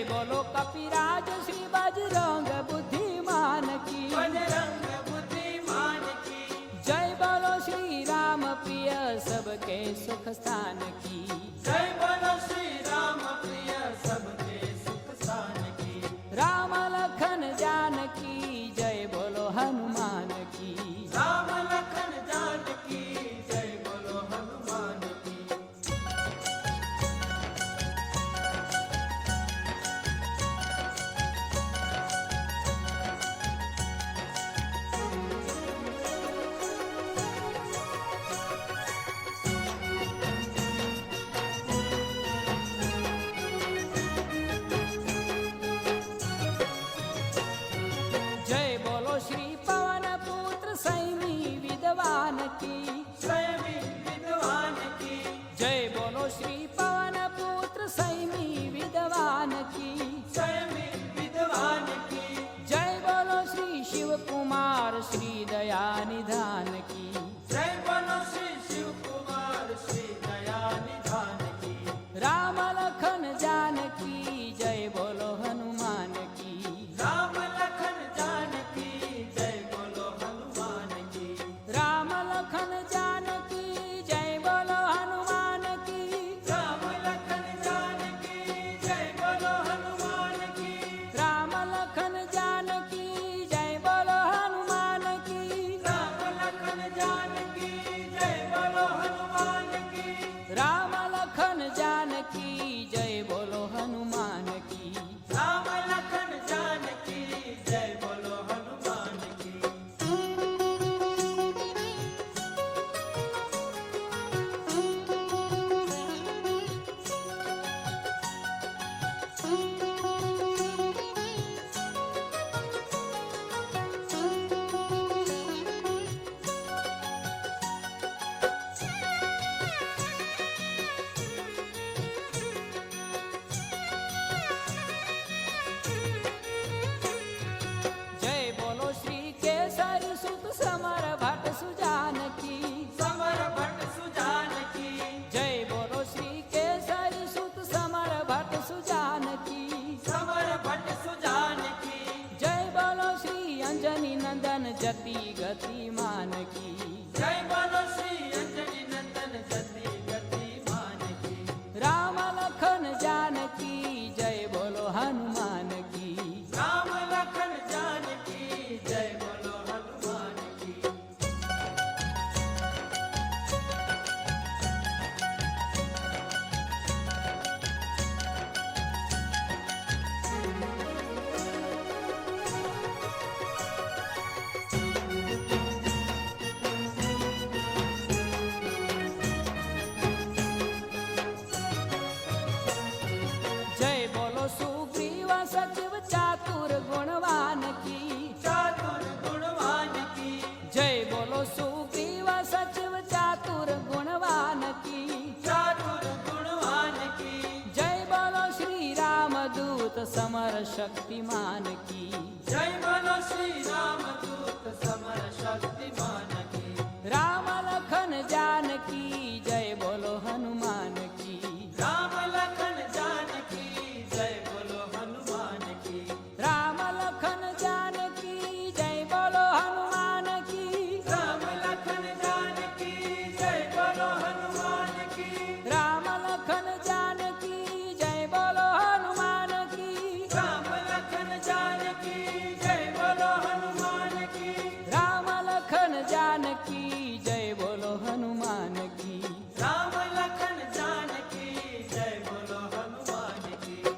बोलो कपिराज श्री बजरंग बुद्धिमान की, बजरंग बुद्धिमान की। जय बोलो श्री राम प्रिय सबके सुख स्थान की, जय बोलो श्री राम प्रिय सबके सुख स्थान की। राम लखन जानकी जय बोलो हनुमान की, राम लखन जानकी जय बोलो हनुमान की। जय बोलो श्री पवन पुत्र संयमी विद्वान की, संयमी विद्वान की। जय बोलो श्री पवन पुत्र संयमी विद्वान की, संयमी विद्वान की। जय बोलो श्री शिव कुमार श्री दया निधान की, जय बोलो श्री शिव कुमार श्री दया निधान की। राम लखन जानकी जय बोलो हनुमान की, राम लखन जानकी जय बोलो हनुमान की। राम लखन जानकी जय बोलो हनुमान की, राम लखन जानकी जय बोलो हनुमान की। राम लखन जानकी जय बोलो हनुमान की, राम लखन जानकी जय बोलो हनुमान की। राम लखन जानकी जय बोलो हनुमान की। राम लखन जानकी जय बोलो हनुमान की। जय बोलो श्री केसरी सुत समर भट सुजान की, समर भट्ट सुजान की। जय बोलो श्री केसरी सुत समर भट सुजान की, समर भट्ट सुजान की। जय बोलो श्री अंजनी नंदन जति गतिमान की, जय बोलो श्री अंजनी नंदन जति गतिमान की। राम लखन जानकी जय बोलो हनुमान की, राम लखन जानकी जय बोलो हनुमान की। जय बोलो सुग्रीव सचिव चातुर गुणवान की, चातुर गुणवान की। जय बोलो सुग्रीव सचिव चातुर गुणवान की, चातुर गुणवान की। जय बोलो श्री राम दूत समर शक्तिमान की, जय बोलो श्री राम दूत समर शक्तिमान की। राम लखन जानकी जय बोलो हनुमान की, राम लखन जानकी जय बोलो हनुमान की। राम लखन जानकी जय बोलो हनुमान की, राम लखन जानकी जय बोलो हनुमान की। राम लखन जानकी जय बोलो हनुमान की, राम लखन जानकी जय बोलो हनुमान की। राम लखन जानकी जय बोलो हनुमान की। राम लखन जानकी जय बोलो हनुमान की।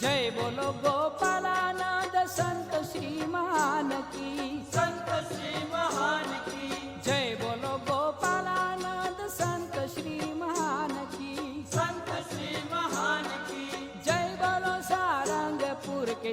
जय बोलो गोपालानंद संत श्री महान की, संत श्री महान की। जय बोलो गोपालानंद संत श्री महान की, संत श्री महान की। जय बोलो सारंगपुर के